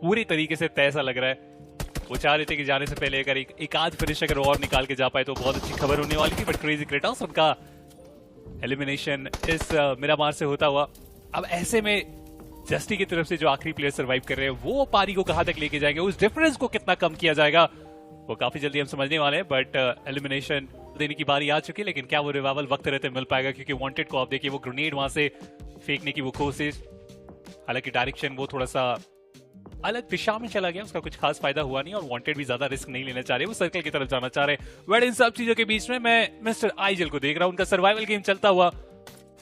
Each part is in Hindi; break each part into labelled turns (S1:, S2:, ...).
S1: पूरी तरीके से तय सा लग रहा है। वो चाह रहे थे कि जाने से पहले अगर एक आध फिनिश अगर और निकाल के जा पाए तो बहुत अच्छी खबर होने वाली थी, बट क्रेजी क्रेटॉस उनका एलिमिनेशन इस मिरामार से होता हुआ। अब ऐसे में जस्टी की तरफ से जो आखिरी प्लेयर सर्वाइव कर रहे हैं वो पारी को कहां तक लेके जाएंगे, उस डिफरेंस को कितना कम किया जाएगा वो काफी जल्दी हम समझने वाले हैं। बट एलिमिनेशन देने की बारी आ चुकी है, लेकिन क्या वो रिवाइवल वक्त रहते मिल पाएगा, क्योंकि वांटेड को आप देखिए वो ग्रेनेड वहां से फेंकने की वो कोशिश, हालांकि डायरेक्शन वो थोड़ा सा अलग दिशा में चला गया, उसका कुछ खास फायदा हुआ नहीं, और वांटेड भी ज्यादा रिस्क नहीं लेना चाह रहे, वो सर्कल की तरफ जाना चाह रहे। बट इन सब चीजों के बीच में मैं मिस्टर आइजल को देख रहा हूं, उनका सर्वाइवल गेम चलता हुआ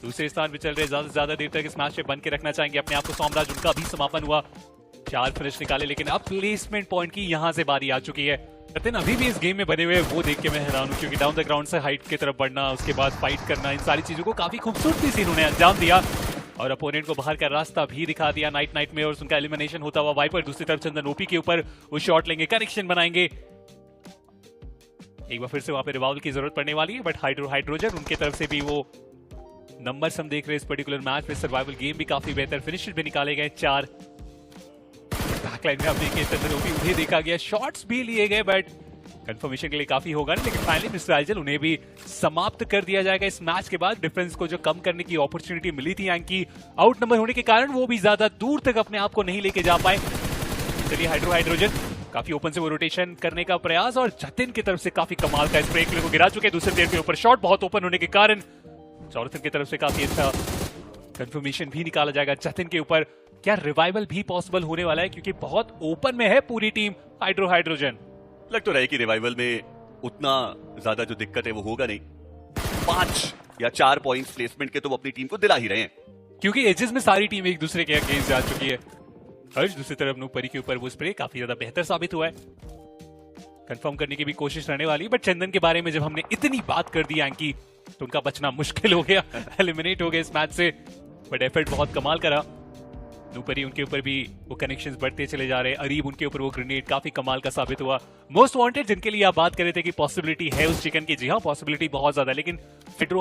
S1: दूसरे स्थान पे चल रहे, ज्यादा से ज्यादा देर तक इस मैच में बन के रखना चाहेंगे अपने आप को। साम्राज्य उनका भी समापन हुआ, 4 फिनिश निकाले, लेकिन अब प्लेसमेंट पॉइंट की यहां से बारी आ चुकी है। सत्यन अभी भी इस गेम में बने हुए वो देख के मैं हैरान हूं, क्योंकि डाउन द ग्राउंड से हाइट की तरफ बढ़ना, उसके बाद फाइट करना, इन सारी चीजों को काफी खूबसूरती से इन्होंने अंजाम दिया और अपोनेंट को बाहर का रास्ता भी दिखा दिया। नाइट में और उनका एलिमिनेशन होता हुआ वाइपर दूसरी तरफ चंदन ओपी के ऊपर वो शॉट लेंगे, कनेक्शन बनाएंगे। एक बार फिर से वहां पे रिवाइवल की जरूरत पड़ने वाली है, बट हाइड्रोजन उनके तरफ से भी वो नंबर्स हम देख रहे हैं इस पर्टिकुलर मैच में। सर्वाइवल गेम भी काफी बेहतर, फिनिशर भी निकाले गए 4। बैकलाइन में आप देखिए चंदन ओपी उन्हें देखा गया, शॉट्स भी लिए गए, बट कंफर्मेशन के लिए काफी होगा नहीं, लेकिन फाइनली मिस्टर आइजल उन्हें भी समाप्त कर दिया जाएगा इस मैच के बाद। डिफरेंस को जो कम करने की अपॉर्चुनिटी मिली थी यानी आउट नंबर होने के कारण, वो भी ज्यादा दूर तक अपने आप को नहीं लेके जा पाए। चलिए हाइड्रोजन काफी ओपन से वो रोटेशन करने का प्रयास, और जतिन की तरफ से काफी कमाल का स्प्रे को गिरा चुके हैं दूसरे प्लेयर के ऊपर। शॉट बहुत ओपन होने के कारण जॉनथन की तरफ से काफी अच्छा कंफर्मेशन भी निकाला जाएगा जतिन के ऊपर। क्या रिवाइवल भी पॉसिबल होने वाला है, क्योंकि बहुत ओपन में है पूरी टीम हाइड्रोजन।
S2: लग तो रहा है कि रिवाइवल में उतना ज्यादा जो दिक्कत है वो होगा नहीं। 5 या 4 पॉइंट्स प्लेसमेंट के तो वो अपनी टीम को दिला ही रहे हैं,
S1: क्योंकि एजेस में सारी टीम एक दूसरे के अगेंस्ट जा चुकी है। हर्ष दूसरी तरफ नूपरी के ऊपर वो स्प्रे काफी ज्यादा बेहतर साबित हुआ है, कंफर्म करने की भी कोशिश रहने वाली। बट चंदन के बारे में जब हमने इतनी बात कर दी एंकी, तो उनका बचना मुश्किल हो गया, एलिमिनेट हो गए इस मैच से। बट एफर्ट बहुत कमाल करा, नूपरी उनके ऊपर भी वो कनेक्शंस बढ़ते चले जा रहे हैं। अरीब उनके ऊपर वो ग्रेनेड काफी कमाल का साबित हुआ। मोस्ट वांटेड जिनके लिए आप बात कर रहे थे कि पॉसिबिलिटी है उस चिकन की, जी हाँ पॉसिबिलिटी बहुत ज्यादा, लेकिन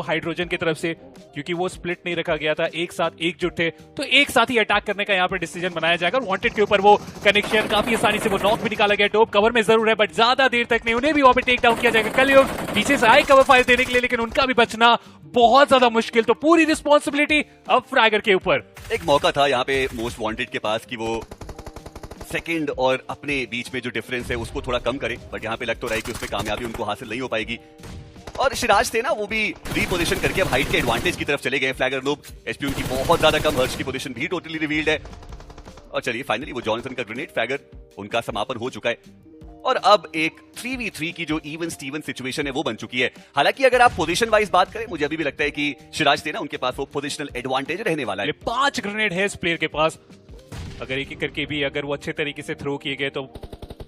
S1: हाइड्रोजन की तरफ से क्योंकि वो स्प्लिट नहीं रखा गया था, एक साथ एकजुट थे, तो एक साथ ही अटैक करने का यहाँ पर डिसीजन बनाया जाएगा। वांटेड के ऊपर वो कनेक्शन काफी आसानी से वो नॉक भी निकाला गया, टॉप कवर में जरूर है, बट ज्यादा देर तक नहीं, उन्हें भी वहां पे टेक डाउन किया जाएगा। कलयुग पीछे से आए कवर फायर देने के लिए, लेकिन उनका भी बचना बहुत ज्यादा मुश्किल, तो पूरी रिस्पॉन्सिबिलिटी अब फ्रैगर के ऊपर।
S2: एक मौका था यहाँ पे मोस्ट वांटेड के पास कि वो सेकंड और अपने बीच में जो डिफरेंस है उसको थोड़ा कम करे, बट यहाँ पे लग तो रहा है कि उसमें कामयाबी उनको हासिल नहीं हो पाएगी। और सिराज थे ना, वो भी रीपोजिशन करके अब हाइट के एडवांटेज की तरफ चले गए। फ्लैगर लोग एचपी उनकी बहुत ज्यादा कम, हर्ष की पोजीशन भी टोटली रिवील्ड है। और चलिए फाइनली वो जॉनसन का ग्रेनेड फ्लैगर उनका समापन हो चुका है, और अब एक 3v3 की जो इवन स्टीवन सिचुएशन है वो बन चुकी है। हालांकि अगर आप पोजीशन वाइज बात करें, मुझे अभी भी लगता है कि सिराज थे ना, उनके पास वो पोजीशनल एडवांटेज रहने वाला है।
S1: 5 ग्रेनेड है इस प्लेयर के पास, अगर एक एक करके भी अगर वो अच्छे तरीके से थ्रो किए गए तो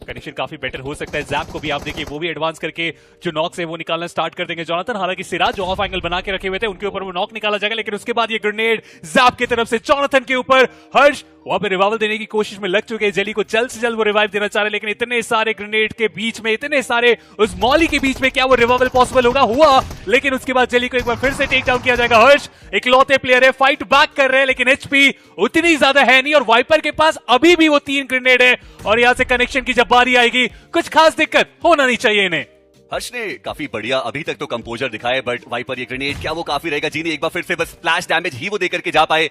S1: कंडीशन काफी बेटर हो सकता है। जैप को भी आप देखिए वो भी एडवांस करके जो नॉक से वो निकालना स्टार्ट कर देंगे जॉनथन। हालांकि सिराज जो ऑफ एंगल बना के रखे हुए थे उनके ऊपर वो नॉक निकाला जाएगा, लेकिन उसके बाद ये ग्रेनेड जैप की तरफ से जॉनथन के ऊपर। हर्ष वहां पे रिवाइवल देने की कोशिश में लग चुके हैं, जेली को जल्द से जल्द वो रिवाइव देना चाह रहे, लेकिन इतने सारे ग्रेनेड के बीच में, इतने सारे उस मॉली के बीच में क्या वो रिवाइवल पॉसिबल होगा? हुआ, लेकिन उसके बाद जेली को एक बार फिर से टेक डाउन किया जाएगा। हर्ष इकलौते प्लेयर है, फाइट बैक कर रहे हैं, लेकिन एचपी उतनी ज्यादा है नहीं, और वाइपर के पास अभी भी वो 3 ग्रेनेड है, और यहां से कनेक्शन की जब बारी आएगी कुछ खास दिक्कत होना नहीं चाहिए इन्हें।
S2: हर्ष ने काफी बढ़िया अभी तक तो कंपोजर दिखाया, बट वाइपर ये ग्रेनेड क्या वो काफी रहेगा? जी नहीं, एक बार फिर से बस स्प्लैश डैमेज ही वो देकर के जा पाए।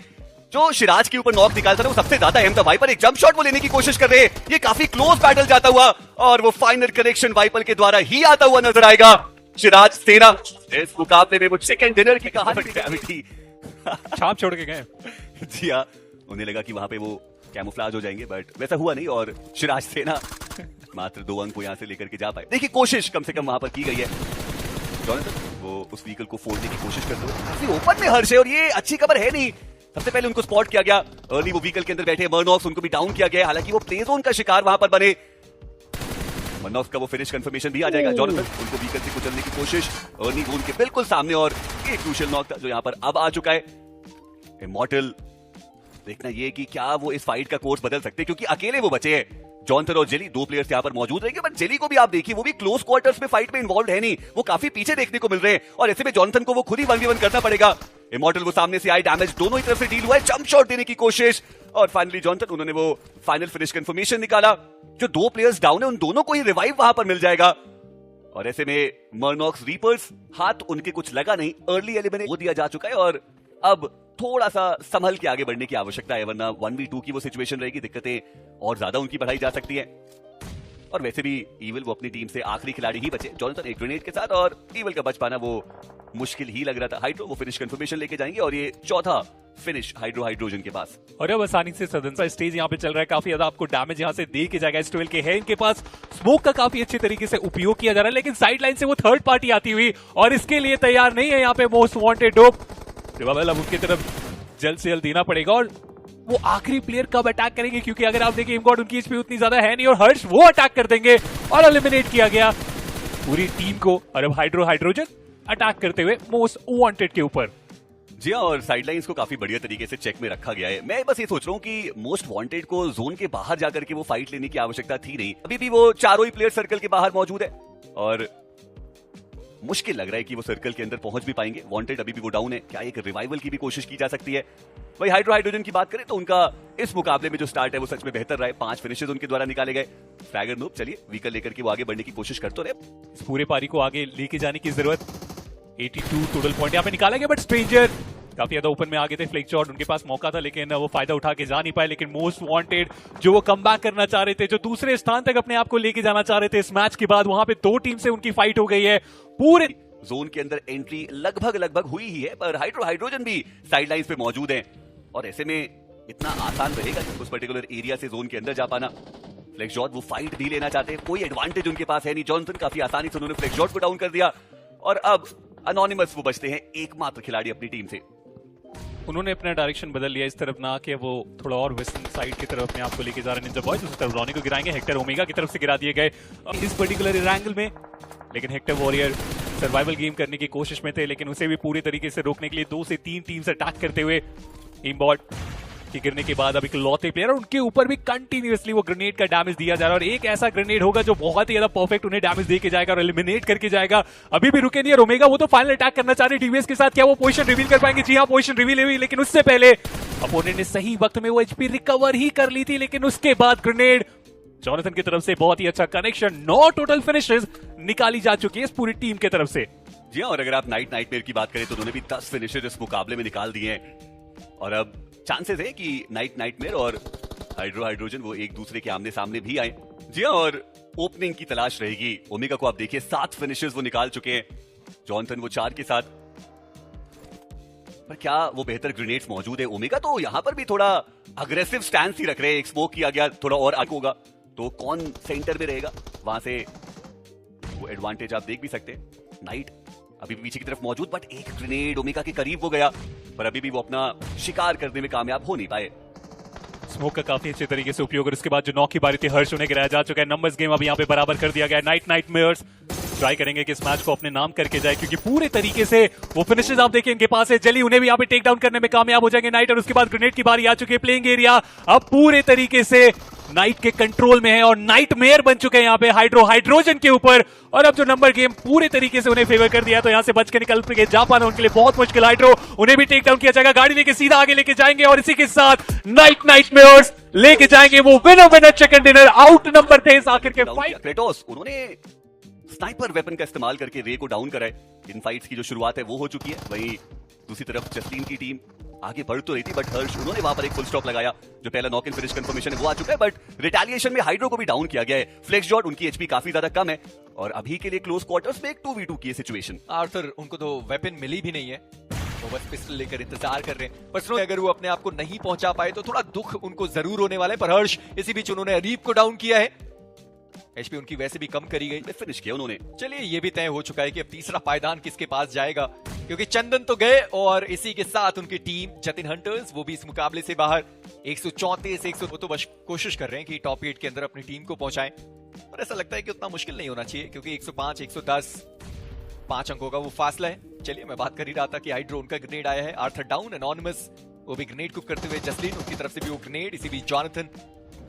S2: जो सिराज के ऊपर नॉक निकालता था वो सबसे ज्यादा अहम था। वाइपर एक जंप शॉट वो लेने की कोशिश कर रहे हैं, ये काफी क्लोज बैटल जाता हुआ, और वो फाइनल करेक्शन वाइपर के द्वारा ही आता हुआ नजर आएगा। सिराज सेना इस मुकाबले में वो चिकन डिनर की कहानी
S1: छाप छोड़ के गए।
S2: जी हाँ, उन्हें लगा कि वहां पे वो कैमोफ्लेज हो जाएंगे, बट वैसा हुआ नहीं, और सिराज सेना मात्र 2 अंक को यहां से लेकर के जा पाए। देखिए कोशिश कम से कम वहां पर की गई है। जॉनथन वो उस व्हीकल को फोड़ने की कोशिश करते हुए, काफी ओपन में हर्ष है, और ये अच्छी खबर है नहीं। सबसे पहले उनको स्पॉट किया गया, अर्ली वो व्हीकल के अंदर बैठे मर्नॉक्स, उनको भी डाउन किया गया। हालांकि वो प्ले जोन का शिकार वहां पर बने, मर्नॉक्स का वो फिनिश कंफर्मेशन भी आ जाएगा। जॉनथन उनको व्हीकल से कुचलने की कोशिश, अर्ली वो उनके बिल्कुल सामने, और एक क्रूशियल नॉक था जो यहां पर अब आ चुका है। इमॉर्टल देखना ये कि क्या वो इस फाइट का कोर्स बदल सकते हैं, क्योंकि अकेले वो बचे हैं। जॉनथन और जेली 2 प्लेयर्स यहाँ पर मौजूद रहेंगे, बट जेली को भी आप देखिए वो भी क्लोज क्वार्टर्स में फाइट में इन्वॉल्व है नहीं, वो काफी पीछे देखने को मिल रहे हैं, और ऐसे में जॉनथन को वो खुद ही 1v1 करना पड़ेगा। इमॉर्टल वो सामने से आए, डैमेज दोनों ही तरफ से डील हुआ है, जंप शॉट देने की कोशिश, और फाइनली जॉनसन, उन्होंने वो फाइनल फिनिश कंफर्मेशन निकाला। जो 2 प्लेयर्स डाउन है उन दोनों को ही रिवाइव वहां पर मिल जाएगा, और ऐसे में मर्नॉक्स रीपर्स हाथ उनके कुछ लगा नहीं, अर्ली एलिमिनेट हो दिया जा चुका है और अब थोड़ा सा संभल के आगे बढ़ने की आवश्यकता है, वरना 1v2 की वो सिचुएशन रहेगी, दिक्कतें और ज्यादा उनकी बढ़ाई जा सकती है। और वैसे भी ईविल वो अपनी टीम से आखिरी खिलाड़ी ही बचे, जॉनसन एक ग्रेनेड के साथ, और ईविल का बच पाना वो मुश्किल ही लग रहा था। हाइड्रो वो फिनिश कंफर्मेशन लेके जाएंगे और ये चौथा फिनिश हाइड्रोजन के पास।
S1: और अब आसानी से सदन सा स्टेज यहाँ पे चल रहा है, काफी ज्यादा आपको डैमेज यहाँ से दे के जाएगा। S12 के है इनके पास, स्मोक का काफी अच्छे तरीके से उपयोग किया जा रहा है, लेकिन साइड लाइन से वो थर्ड पार्टी आती हुई और इसके लिए तैयार नहीं है यहाँ पे मोस्ट वांटेड डोप। अब उनकी तरफ जल्द से जल्द देना पड़ेगा, और वो आखिरी प्लेयर कब अटैक करेंगे, क्योंकि अगर आप देखिए इमगॉड उनकी एचपी उतनी ज्यादा है नहीं, और हर्ष वो अटैक कर देंगे और एलिमिनेट किया गया पूरी टीम को। और अब हाइड्रोजन अटैक करते हुए मोस्ट वांटेड के ऊपर।
S2: जी हाँ, और साइडलाइंस को काफी बढ़िया तरीके से चेक में रखा गया है। मैं बस ये सोच रहा हूँ कि मोस्ट वांटेड को जोन के बाहर जाकर के वो फाइट लेने की आवश्यकता थी नहीं, अभी भी वो चारों ही प्लेयर सर्कल के बाहर मौजूद है और मुश्किल लग रहा है कि वो सर्कल के अंदर पहुंच भी पाएंगे। वांटेड अभी भी वो डाउन है, क्या एक रिवाइवल की भी कोशिश की जा सकती है। वही हाइड्रोजन की बात करें तो उनका इस मुकाबले में जो स्टार्ट है वो सच में बेहतर रहा है, 5 फिनिशेस उनके द्वारा निकाले गए। फ्रैगर नूब, चलिए व्हीकल लेकर के वो आगे बढ़ने की कोशिश करते रहे।
S1: इस पूरे पारी को आगे लेके जाने की जरूरत, 82 टोटल पॉइंट यहाँ पे निकाला गया, बट स्ट्रेंजर काफी ज्यादा ओपन में आगे थे। फ्लिक शॉट उनके पास मौका था, लेकिन वो फायदा उठा के जा नहीं पाए। लेकिन मोस्ट वांटेड जो वो कमबैक करना चाह रहे थे, जो दूसरे स्थान तक अपने आप को लेके जाना चाह रहे थे इस मैच के बाद, वहां पे 2 टीम से उनकी फाइट हो गई है। पूरे
S2: जोन के अंदर एंट्री लगभग हुई ही है, पर हाइड्रोजन भी साइडलाइंस पे मौजूद है, और ऐसे में इतना आसान रहेगा उस पर्टिकुलर एरिया से जोन के अंदर जा पाना। फ्लेक्सजॉट वो फाइट भी लेना चाहते हैं, कोई एडवांटेज उनके पास है नहीं। जॉनसन काफी आसानी से उन्होंने फ्लेक्सजॉट को डाउन कर दिया, और अब अनोनिमस वो बचते हैं एकमात्र खिलाड़ी अपनी टीम से।
S1: उन्होंने अपना डायरेक्शन बदल लिया, इस तरफ ना कि वो थोड़ा और वेस्टर्न साइड की तरफ अपने आप को लेके जा रहे हैं। निंजा बॉयज उस तरफ रॉनी को गिराएंगे, हेक्टर ओमेगा की तरफ से गिरा दिए गए इस पर्टिकुलर एंगल में। लेकिन हेक्टर वॉरियर सर्वाइवल गेम करने की कोशिश में थे, लेकिन उसे भी पूरी तरीके से रोकने के लिए 2 से 3 टीम से अटैक करते हुए इमबॉट के गिरने के बाद अब एक लौते प्लेयर, और उनके ऊपर भी कंटिन्यूअसली वो ग्रेनेड का डैमेज दिया जा रहा है, और एक ऐसा ग्रेनेड होगा जो बहुत ही ज्यादा परफेक्ट उन्हें डैमेज दे के जाएगा और एलिमिनेट करके जाएगा। अभी भी रुके नहीं ओमेगा, वो तो फाइनल अटैक करना चाह रहे टीवीएस के साथ। क्या वो पोजीशन रिवील कर पाएंगे? जी हाँ, पोजीशन रिवील हुई, लेकिन उससे पहले अपोनेंट ने सही वक्त में वो एचपी रिकवर ही कर ली थी, लेकिन उसके बाद ग्रेनेड जॉनसन की तरफ से बहुत ही अच्छा कनेक्शन। 9 टोटल फिनिशेस निकाली जा चुकी है इस पूरी टीम की तरफ से।
S2: जी हाँ, और अगर आप नाइटमेयर की बात करें तो उन्होंने भी 10 फिनिशेस इस मुकाबले में निकाल दिए हैं, और अब चांसेस है कि नाइटमेयर और हाइड्रोजन वो एक दूसरे के आमने सामने भी आए। जी हाँ, और ओपनिंग की तलाश रहेगी। ओमेगा को आप देखिए 7 फिनिशेस वो निकाल चुके हैं, जॉनसन वो 4 के साथ, पर क्या वो बेहतर ग्रेनेड्स मौजूद है? ओमेगा तो यहाँ पर भी थोड़ा अग्रेसिव स्टैंस ही रख रहे हैं। एक स्मोक किया गया, थोड़ा और आगे होगा तो कौन सेंटर में रहेगा, वहां से वो एडवांटेज आप देख भी सकते हैं। नाइट अभी भी पीछे की तरफ मौजूद, बट एक ग्रेनेड ओमेगा के करीब हो गया, पर अभी भी वो अपना शिकार करने में कामयाब हो नहीं पाए।
S1: स्मोक का काफी अच्छे तरीके से उपयोग, और उसके बाद जो 9 की बारी थी हर्ष उन्हें गिराया जा चुका है। नंबर्स गेम अब यहाँ पे बराबर कर दिया गया है। नाइटमेयर्स ट्राई करेंगे कि इस मैच को अपने नाम करके जाए, क्योंकि पूरे तरीके से वो फिनिशेस आप देखिए इनके पास है। जली उन्हें भी यहाँ पे टेक डाउन करने में कामयाब हो जाएंगे नाइट, और उसके बाद ग्रेनेड की बारी आ चुकी है। प्लेइंग एरिया अब पूरे तरीके से नाइट के कंट्रोल में है, और नाइटमेयर बन चुके हैं यहाँ पे हाइड्रोजन के ऊपर। और अब जो नंबर गेम पूरे तरीके से उन्हें फेवर कर दिया, तो यहाँ से बच के निकल के जा पाना उनके लिए बहुत मुश्किल। हाइड्रो उन्हें भी टेक डाउन किया जाएगा, गाड़ी लेके सीधा आगे लेके जाएंगे, और इसी के साथ नाइटमेयर्स लेके जाएंगे वो winner chicken dinner. Out number 23 आखिर के फाइट।
S2: क्रेटोस उन्होंने स्नाइपर वेपन का इस्तेमाल करके रे को डाउन कराए। इन फाइट्स की जो शुरुआत है वो हो चुकी है। वहीं दूसरी तरफ जस्लीन की टीम आगे बढ़ तो रही थी, बट हर्ष उन्होंने वहां पर एक फुल स्टॉप लगाया। जो पहला नॉक इन फिनिश कंफर्मेशन है वो आ चुका है, बट रिटेलिएशन में हाइड्रो को भी डाउन किया गया है। फ्लेक्सजॉट उनकी एचपी काफी ज्यादा कम है, और अभी के लिए क्लोज क्वार्टर्स में एक 2v2 की सिचुएशन।
S3: आर्थर उनको तो वेपन मिली भी नहीं है, वो बस पिस्टल लेकर इंतजार कर रहे हैं। पर अगर वो अपने आप को नहीं पहुंचा पाए तो थोड़ा दुख उनको जरूर होने वाला है। पर हर्ष इसी बीच उन्होंने अरीब को डाउन किया है, एचपी उनकी वैसे भी कम करी गई,
S2: फिनिश किया उन्होंने।
S3: चलिए ये भी तय हो चुका है कि अब तीसरा पायदान किसके पास जाएगा, क्योंकि चंदन तो गए, और इसी के साथ उनकी टीम जतिन हंटर्स वो भी इस मुकाबले से बाहर। 134 100 वो तो बस कोशिश कर रहे हैं कि टॉप 8 के अंदर अपनी टीम को पहुंचाएं, पर ऐसा लगता है कि उतना मुश्किल नहीं होना चाहिए, क्योंकि 105 110 5 अंकों का वो फासला है। चलिए मैं बात कर ही रहा था कि हाइड्रो उनका ग्रेनेड आया है। आर्थर डाउन, एनोनिमस वो भी ग्रेनेड कुक करते हुए, जस्लीन उनकी तरफ से भी वो ग्रेनेड, इसी बीच जॉनथन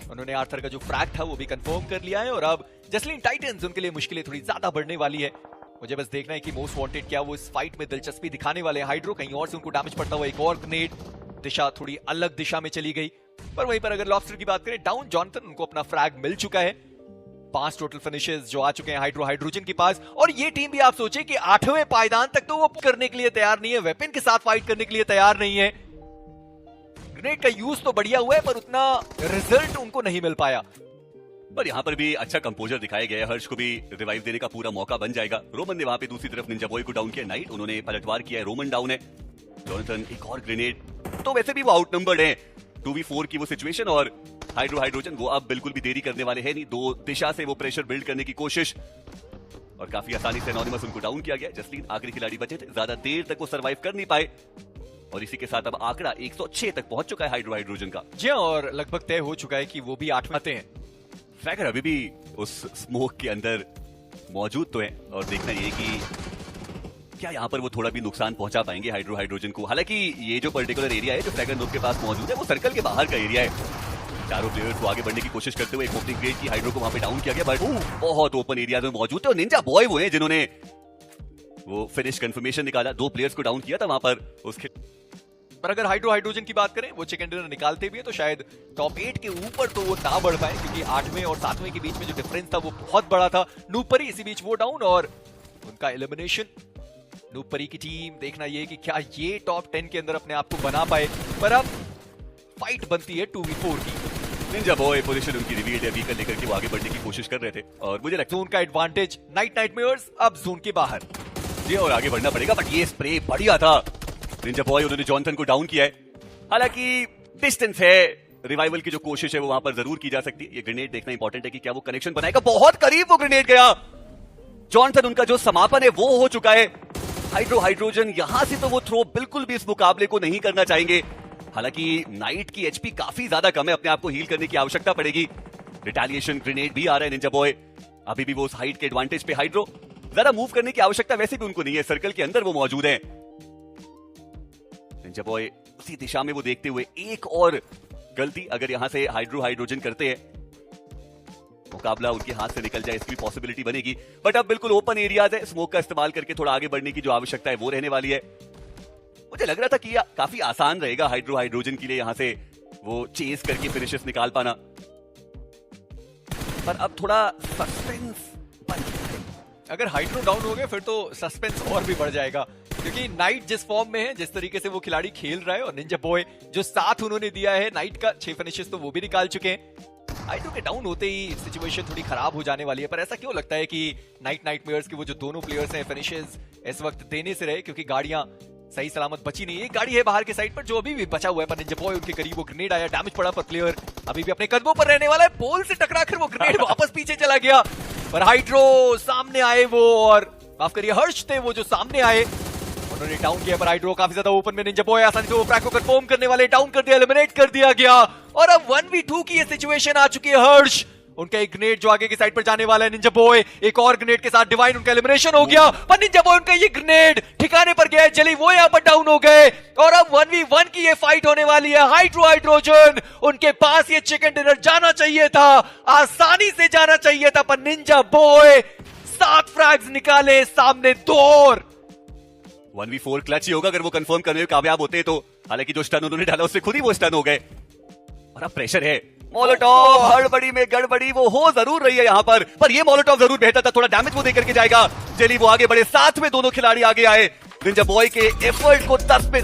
S3: उन्होंने आर्थर का जो फ्रैग था वो भी कंफर्म कर लिया है। और अब जस्लीन टाइटंस उनके लिए मुश्किलें थोड़ी ज्यादा बढ़ने वाली है। मुझे बस देखना है कि मोस्ट वांटेड क्या वो इस फाइट में दिलचस्पी दिखाने वाले हैं। हाइड्रो कहीं और से उनको डैमेज पड़ता हुआ, एक और ग्रेनेड, दिशा थोड़ी अलग दिशा में चली गई, पर वहीं पर अगर लॉबस्टर की बात करें, डाउन जॉनथन, उनको अपना फ्रैग मिल चुका है। 5 टोटल फिनिशेस जो आ चुके हैं हाइड्रोजन के पास। और ये टीम भी आप सोचे कि 8वें पायदान तक तो वो करने के लिए तैयार नहीं है, वेपन के साथ फाइट करने के लिए तैयार नहीं है। ग्रेनेड का यूज तो बढ़िया हुआ है पर उतना रिजल्ट उनको नहीं मिल पाया।
S2: पर यहाँ पर भी अच्छा कंपोजर दिखाया गया है। हर्ष को भी रिवाइव देने का पूरा मौका बन जाएगा। रोमन ने वहां पे दूसरी तरफ निंजा बॉय को डाउन किया। नाइट उन्होंने पलटवार किया है, रोमन डाउन है। जॉनथन एक और ग्रेनेड, तो वैसे भी वो आउटनंबर्ड है। 2v4 की वो सिचुएशन और हाइड्रोजन वो अब बिल्कुल भी देरी करने वाले हैं नहीं। 2 दिशा से वो प्रेशर बिल्ड करने की कोशिश और काफी आसानी से एनोनिमस उनको डाउन किया गया। जसलीन आखिरी खिलाड़ी बचे थे, ज्यादा देर तक वो सर्वाइव कर नहीं पाए और इसी के साथ अब आंकड़ा 106 तक पहुंच चुका है हाइड्रोजन का।
S3: जी हाँ, और लगभग तय हो चुका है कि वो भी 8 में आते हैं।
S2: फ्रैगर अभी भी उस स्मोक के अंदर मौजूद तो है और देखना ये कि क्या यहाँ पर वो थोड़ा भी नुकसान पहुंचा पाएंगे हाइड्रोजन को। हालांकि ये जो पर्टिकुलर एरिया है जो फ्रैगर नोब के पास मौजूद है वो सर्कल के बाहर का एरिया है। चारों प्लेयर्स को आगे बढ़ने की कोशिश करते हुए एक ओपनिंग क्रिएट की, हाइड्रो को वहां पे डाउन किया गया, बट बहुत ओपन एरिया में मौजूद थे और निंजा बॉय वो है जिन्होंने वो फिनिश कंफर्मेशन निकाला। 2 प्लेयर्स को डाउन किया था वहां पर उसके।
S3: पर अगर हाइड्रोजन की बात करें, वो चिकन डिनर निकालते भी है तो शायद टॉप 8 के ऊपर तो वो ना बढ़ पाए, क्योंकि 8वें और 7वें के बीच में जो डिफरेंस था वो बहुत बड़ा था। नूपरी इसी बीच वो डाउन और उनका एलिमिनेशन। नूपरी की टीम देखना ये कि क्या ये टॉप 10 के अंदर अपने आप को बना पाए। पर अब फाइट बनती है 2v4 की।
S2: निंजा बॉय पोजीशन उनकी रिवील है, व्हीकल लेकर के वो आगे बढ़ने की कोशिश कर रहे थे और मुझे लगता
S3: जोन का एडवांटेज नाइटमेयर्स अब जोन के बाहर
S2: है और आगे बढ़ना पड़ेगा। बट ये स्प्रे बढ़िया था। निंजा बॉय उन्होंने जॉनथन को डाउन किया है। हालांकि डिस्टेंस है, रिवाइवल की जो कोशिश है वो वहां पर जरूर की जा सकती है। ये ग्रेनेड देखना इंपॉर्टेंट है कि क्या वो कनेक्शन बनाएगा। बहुत करीब वो ग्रेनेड गया। जॉनथन उनका जो समापन है वो हो चुका है। हाइड्रोजन यहां से तो वो थ्रो बिल्कुल भी इस मुकाबले को नहीं करना चाहेंगे। हालांकि नाइट की एचपी काफी ज्यादा कम है, अपने आप को हील करने की आवश्यकता पड़ेगी। रिटेलिएशन ग्रेनेड भी आ रहा है निंजा बॉय। अभी भी वो उस हाइट के एडवांटेज पे हाइड्रो, ज्यादा मूव करने की आवश्यकता वैसे भी उनको नहीं है, सर्कल के अंदर वो मौजूद है। निंजा बॉय उसी दिशा में वो देखते हुए एक और गलती अगर यहां से हाइड्रोजन करते हैं, मुकाबला उनके हाथ से निकल जाए, इसकी पॉसिबिलिटी बनेगी। बट अब बिल्कुल ओपन एरियाज है, स्मोक का इस्तेमाल करके थोड़ा आगे बढ़ने की जो आवश्यकता है वो रहने वाली है। मुझे लग रहा था कि काफी आसान रहेगा हाइड्रोजन के लिए यहां से वो चेस करके फिनिशेस निकाल पाना, पर अब थोड़ा सस्पेंस बन गया है।
S3: अगर हाइड्रो डाउन हो गए फिर तो सस्पेंस और भी बढ़ जाएगा, क्योंकि नाइट जिस फॉर्म में है, जिस तरीके से वो खिलाड़ी खेल रहा है और निंजा बॉय जो साथ उन्होंने दिया है नाइट का 6 फिनिशेस तो वो भी निकाल चुके हैं। हाइड्रो के डाउन होते ही सिचुएशन थोड़ी खराब हो जाने वाली है। पर ऐसा क्यों लगता है कि नाइटमेयर्स के वो जो दोनों प्लेयर्स हैं फिनिशेस इस वक्त देने से रहे, क्योंकि गाड़ियां सही सलामत बची नहीं। एक गाड़ी है बाहर के साइड पर जो अभी भी बचा हुआ है, पर निंजा बॉय उनके करीब, वो ग्रेनेड आया, डैमेज पड़ा, पर प्लेयर अभी भी अपने कदमों पर रहने वाला है। पोल से टकराकर वो ग्रेनेड वापस पीछे चला गया। पर हाइड्रो सामने आए वो, और माफ करिए हर्ष थे वो जो सामने आए, उन्होंने डाउन किया। पर हाइड्रो काफी ज्यादा ओपन में, निंजा बॉय आसानी से वो फ्रैग को कंफर्म करने वाले, डाउन कर दिया, एलिमिनेट कर दिया गया। और अब 1v2 की ये सिचुएशन आ चुकी है। हर्ष उनका एक ग्रेनेड जो आगे की साइड पर जाने वाला है, निंजा बॉय एक और ग्रेनेड के साथ डिवाइन, उनका एलिमिनेशन हो गया। पर निंजा बॉय उनका ये ग्रेनेड ठिकाने पर गया, जली वो यहां पर डाउन हो गए। और अब 1v1 की ये फाइट होने वाली है। हाइड्रोजन उनके पास ये चिकन डिनर जाना चाहिए था, आसानी से जाना चाहिए था, पर निंजा बॉय 7 फ्रैग्स निकाले, सामने 2 और
S2: 1v4 क्लच ही होगा अगर वो कंफर्म करने में कामयाब होते हैं तो। हालांकि जो स्टन उन्होंने डाला उससे खुद ही वो स्टन हो गए और अब प्रेशर है। मोलोटॉव हड़बड़ी में गड़बड़ी वो हो जरूर रही है यहां पर ये मोलोटॉव जरूर बेहतर था। थोड़ा डैमेज वो देकर के जाएगा। जेली वो आगे बढ़े, साथ में दोनों खिलाड़ी आगे आए। निंजा बॉय के एफर्ट को 10 पे